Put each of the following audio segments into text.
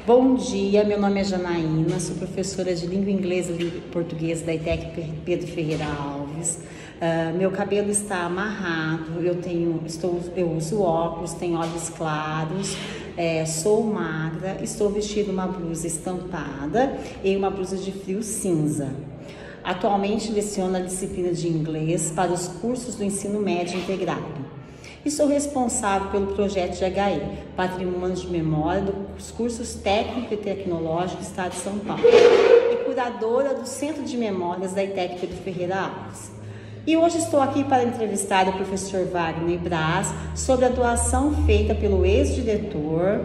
Bom dia, meu nome é Janaína, sou professora de língua inglesa e portuguesa da ETEC Pedro Ferreira Alves. Meu cabelo está amarrado, eu uso óculos, tenho olhos claros, sou magra, estou vestindo uma blusa estampada e uma blusa de frio cinza. Atualmente leciono a disciplina de inglês para os cursos do ensino médio integrado. E sou responsável pelo projeto de HE, Patrimônio de Memória dos cursos técnico e tecnológico do Estado de São Paulo e curadora do Centro de Memórias da ETEC Pedro Ferreira Alves. E hoje estou aqui para entrevistar o professor Wagner Braz sobre a doação feita pelo ex-diretor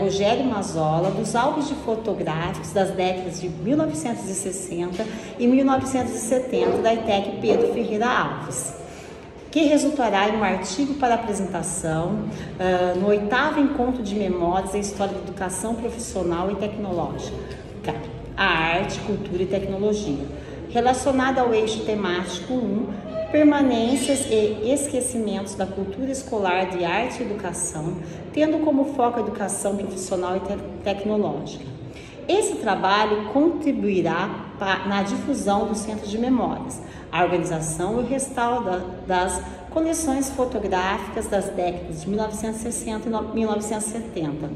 Rogério Mazzola dos álbuns de fotográficos das décadas de 1960 e 1970 da ETEC Pedro Ferreira Alves, que resultará em um artigo para apresentação no 8º Encontro de Memórias da História da Educação Profissional e Tecnológica, a Arte, Cultura e Tecnologia, relacionada ao eixo temático 1, permanências e esquecimentos da cultura escolar de arte e educação, tendo como foco a educação profissional e tecnológica. Esse trabalho contribuirá na difusão do Centro de Memórias, a organização e o restauro das coleções fotográficas das décadas de 1960 e 1970,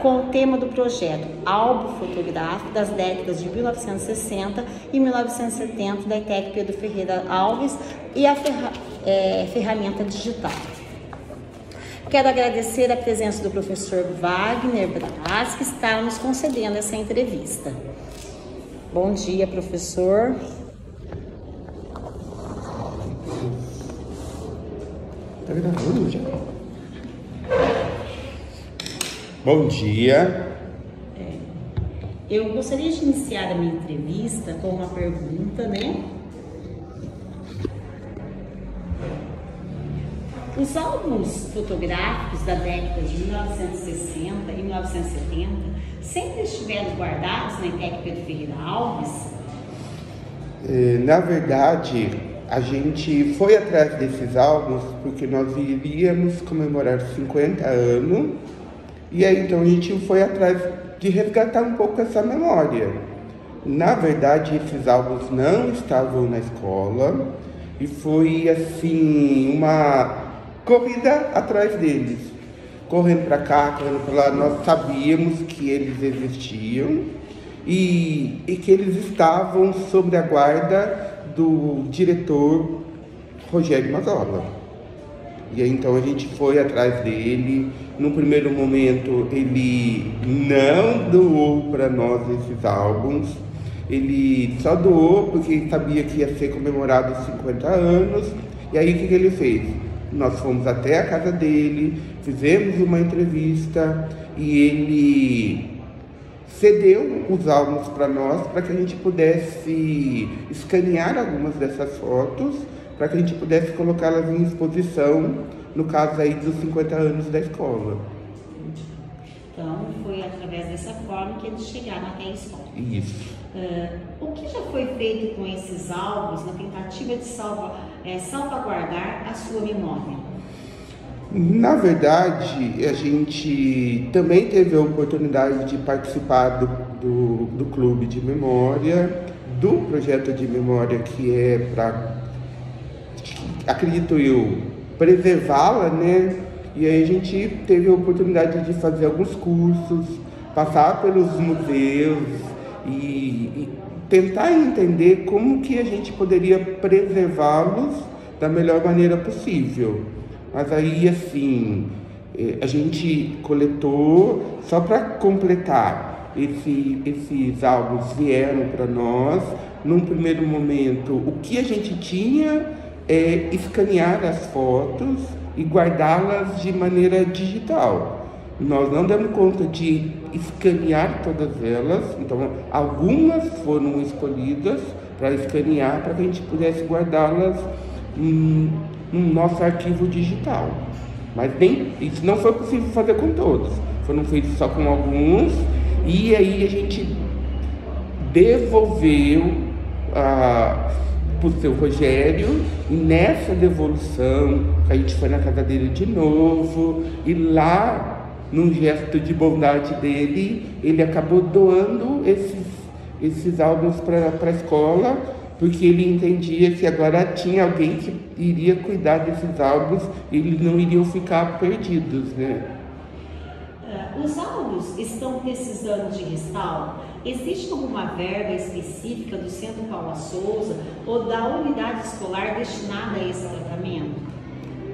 com o tema do projeto Álbum Fotográfico das décadas de 1960 e 1970 da ETEC Pedro Ferreira Alves e a ferramenta digital. Quero agradecer a presença do professor Wagner Braz, que está nos concedendo essa entrevista. Bom dia, professor. Tá gravando já? Bom dia. Eu gostaria de iniciar a minha entrevista com uma pergunta, né? Os álbuns fotográficos da década de 1960 e 1970 sempre estiveram guardados na ETEC Pedro Ferreira Alves? Na verdade, a gente foi atrás desses álbuns porque nós iríamos comemorar 50 anos e aí então a gente foi atrás de resgatar um pouco essa memória. Na verdade, esses álbuns não estavam na escola e foi assim uma corrida atrás deles, correndo para cá, correndo para lá. Nós sabíamos que eles existiam e que eles estavam sob a guarda do diretor Rogério Mazzola. E aí, então a gente foi atrás dele. No primeiro momento ele não doou para nós esses álbuns, ele só doou porque sabia que ia ser comemorado os 50 anos. E aí o que ele fez? Nós fomos até a casa dele, fizemos uma entrevista e ele cedeu os álbuns para nós para que a gente pudesse escanear algumas dessas fotos, para que a gente pudesse colocá-las em exposição, no caso aí dos 50 anos da escola. Então, foi através dessa forma que eles chegaram até a escola. Isso. O que já foi feito com esses álbuns na tentativa de salvaguardar a sua memória? Na verdade, a gente também teve a oportunidade de participar do clube de memória, do projeto de memória que é para, acredito eu, preservá-la, né? E aí a gente teve a oportunidade de fazer alguns cursos, passar pelos museus e tentar entender como que a gente poderia preservá-los da melhor maneira possível. Mas aí, assim, a gente coletou, só para completar, esses álbuns vieram para nós. Num primeiro momento, o que a gente tinha é escanear as fotos e guardá-las de maneira digital. Nós não damos conta de escanear todas elas, então algumas foram escolhidas para escanear para que a gente pudesse guardá-las no nosso arquivo digital. Mas isso não foi possível fazer com todos, foram feitos só com alguns, e aí a gente devolveu para o seu Rogério, e nessa devolução a gente foi na casa dele de novo, e lá num gesto de bondade dele, ele acabou doando esses álbuns para a escola, porque ele entendia que agora tinha alguém que iria cuidar desses álbuns e eles não iriam ficar perdidos, né? Os álbuns estão precisando de restauro? Existe alguma verba específica do Centro Paula Souza ou da unidade escolar destinada a esse tratamento?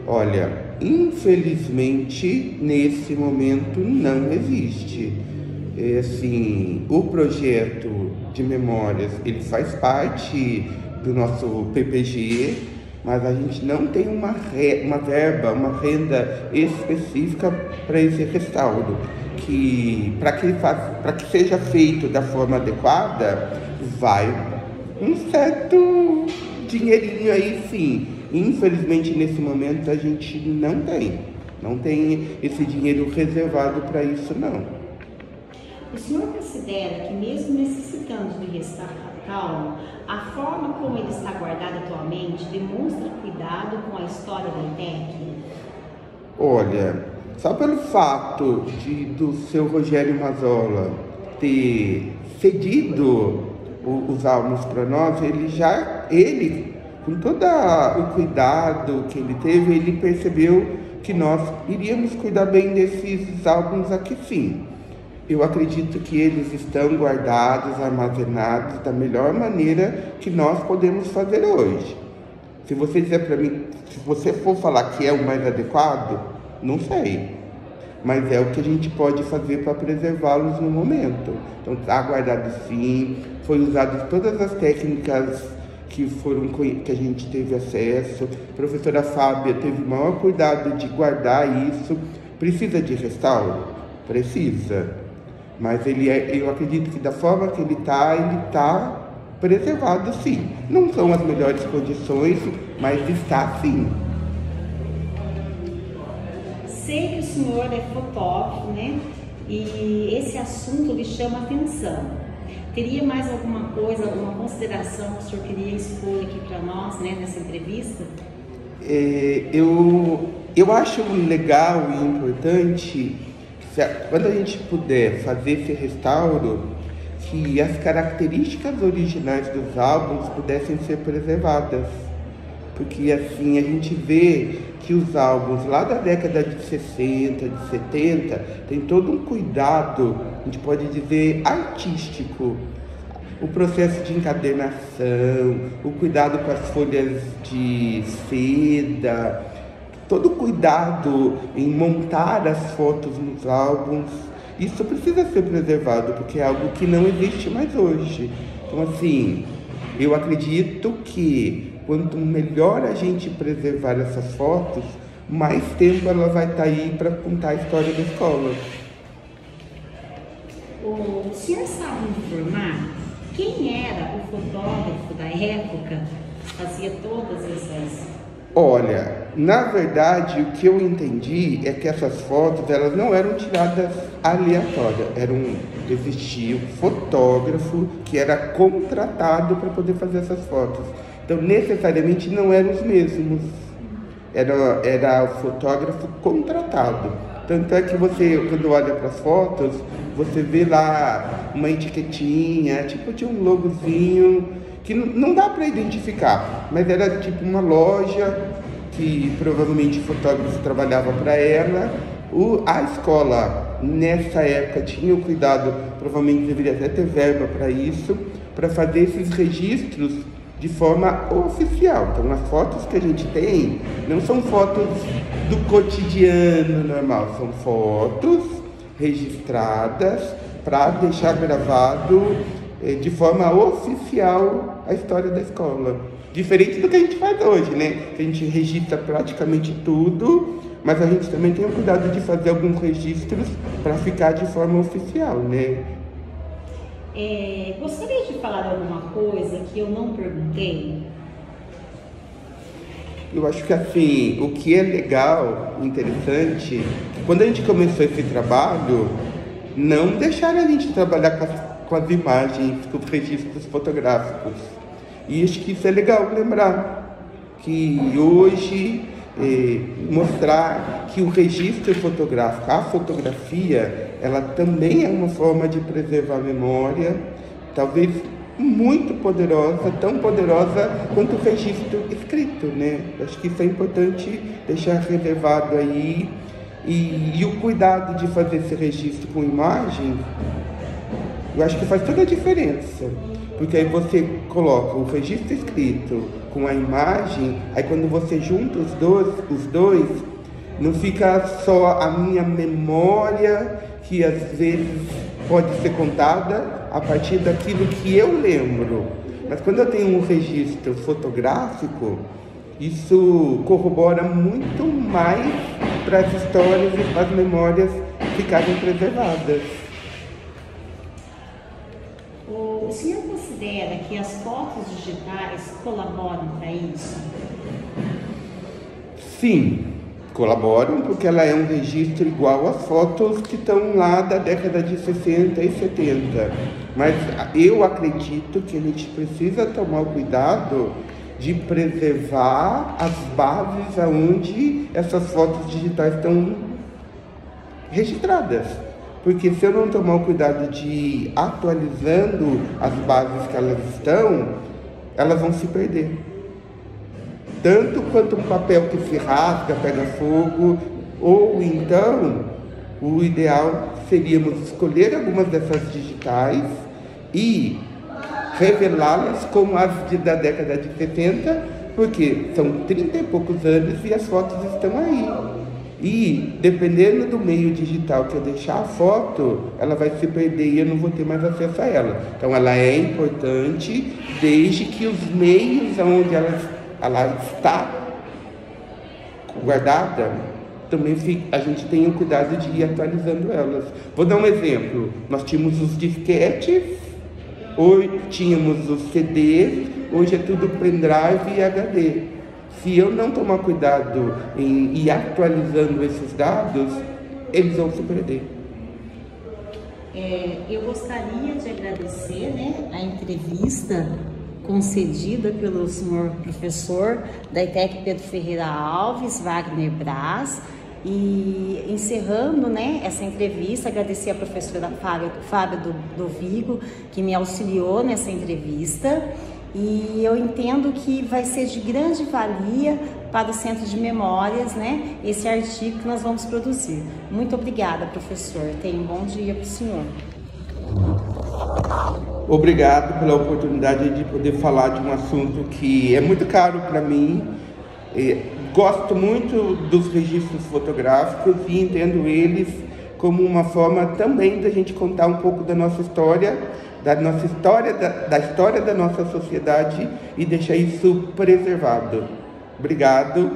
Olha, infelizmente, nesse momento não existe. Assim, o projeto de memórias, ele faz parte do nosso PPG, mas a gente não tem uma verba, uma renda específica para esse restauro, que para que seja feito da forma adequada, vai um certo dinheirinho aí, sim. Infelizmente, nesse momento, a gente não tem esse dinheiro reservado para isso, não. O senhor considera que, mesmo necessitando de restauro, a forma como ele está guardado atualmente demonstra cuidado com a história da ETEC? Olha, só pelo fato do seu Rogério Mazzola ter cedido os álbuns para nós, ele, com todo o cuidado que ele teve, ele percebeu que nós iríamos cuidar bem desses álbuns aqui, sim. Eu acredito que eles estão guardados, armazenados da melhor maneira que nós podemos fazer hoje. Se você dizer para mim, se você for falar que é o mais adequado, não sei. Mas é o que a gente pode fazer para preservá-los no momento. Então está guardado sim, foi usado todas as técnicas que a gente teve acesso. A professora Fábia teve o maior cuidado de guardar isso. Precisa de restauro? Precisa. Mas eu acredito que da forma que ele está preservado, sim. Não são as melhores condições, mas está sim. Sei que o senhor é fotógrafo, né? E esse assunto lhe chama atenção. Teria mais alguma coisa, alguma consideração que o senhor queria expor aqui para nós, né, nessa entrevista? Eu acho legal e importante, quando a gente puder fazer esse restauro, que as características originais dos álbuns pudessem ser preservadas. Porque assim a gente vê que os álbuns lá da década de 60, de 70, tem todo um cuidado, a gente pode dizer, artístico. O processo de encadernação, o cuidado com as folhas de seda, todo o cuidado em montar as fotos nos álbuns, isso precisa ser preservado, porque é algo que não existe mais hoje. Então, assim, eu acredito que quanto melhor a gente preservar essas fotos, mais tempo ela vai estar aí para contar a história da escola. O senhor sabe informar quem era o fotógrafo da época que fazia todas essas... Olha, na verdade, o que eu entendi é que essas fotos, elas não eram tiradas aleatórias. Existia um fotógrafo que era contratado para poder fazer essas fotos. Então, necessariamente, não eram os mesmos. Era o fotógrafo contratado. Tanto é que você, quando olha para as fotos, você vê lá uma etiquetinha, tipo de um logozinho, que não dá para identificar, mas era tipo uma loja que provavelmente o fotógrafo trabalhava para ela. A escola, nessa época, tinha o cuidado, provavelmente deveria até ter verba para isso, para fazer esses registros de forma oficial. Então, as fotos que a gente tem não são fotos do cotidiano normal, são fotos registradas para deixar gravado de forma oficial a história da escola. Diferente do que a gente faz hoje, né? Que a gente registra praticamente tudo, mas a gente também tem o cuidado de fazer alguns registros para ficar de forma oficial, né? Gostaria de falar alguma coisa que eu não perguntei? Eu acho que assim, o que é legal, interessante, quando a gente começou esse trabalho, não deixaram a gente trabalhar com as imagens, com os registros fotográficos. E acho que isso é legal lembrar, que hoje mostrar que o registro fotográfico, a fotografia, ela também é uma forma de preservar a memória, talvez muito poderosa, tão poderosa quanto o registro escrito, né? Acho que isso é importante deixar reservado aí. E o cuidado de fazer esse registro com imagem, eu acho que faz toda a diferença. Porque aí você coloca o registro escrito com a imagem, aí quando você junta os dois, não fica só a minha memória, que às vezes pode ser contada a partir daquilo que eu lembro. Mas quando eu tenho um registro fotográfico, isso corrobora muito mais para as histórias e para as memórias ficarem preservadas. O senhor considera que as fotos digitais colaboram para isso? Sim, colaboram, porque ela é um registro igual às fotos que estão lá da década de 60 e 70. Mas eu acredito que a gente precisa tomar o cuidado de preservar as bases aonde essas fotos digitais estão registradas. Porque se eu não tomar o cuidado de ir atualizando as bases que elas estão, elas vão se perder. Tanto quanto um papel que se rasga, pega fogo, ou então o ideal seríamos escolher algumas dessas digitais e revelá-las como as da década de 70, porque são 30 e poucos anos e as fotos estão aí. E, dependendo do meio digital que eu deixar a foto, ela vai se perder e eu não vou ter mais acesso a ela. Então, ela é importante desde que os meios onde ela está guardada, também a gente tenha o cuidado de ir atualizando elas. Vou dar um exemplo. Nós tínhamos os disquetes, hoje tínhamos os CDs, hoje é tudo pendrive e HD. Se eu não tomar cuidado em ir atualizando esses dados, eles vão se perder. Eu gostaria de agradecer, a entrevista concedida pelo senhor professor da ETEC Pedro Ferreira Alves, Wagner Braz. E encerrando essa entrevista, agradecer a professora Fábia do Vigo, que me auxiliou nessa entrevista. E eu entendo que vai ser de grande valia para o Centro de Memórias, esse artigo que nós vamos produzir. Muito obrigada, professor. Tenha um bom dia para o senhor. Obrigado pela oportunidade de poder falar de um assunto que é muito caro para mim. Gosto muito dos registros fotográficos e entendo eles como uma forma também da gente contar um pouco da nossa história, da história da nossa sociedade e deixar isso preservado. Obrigado.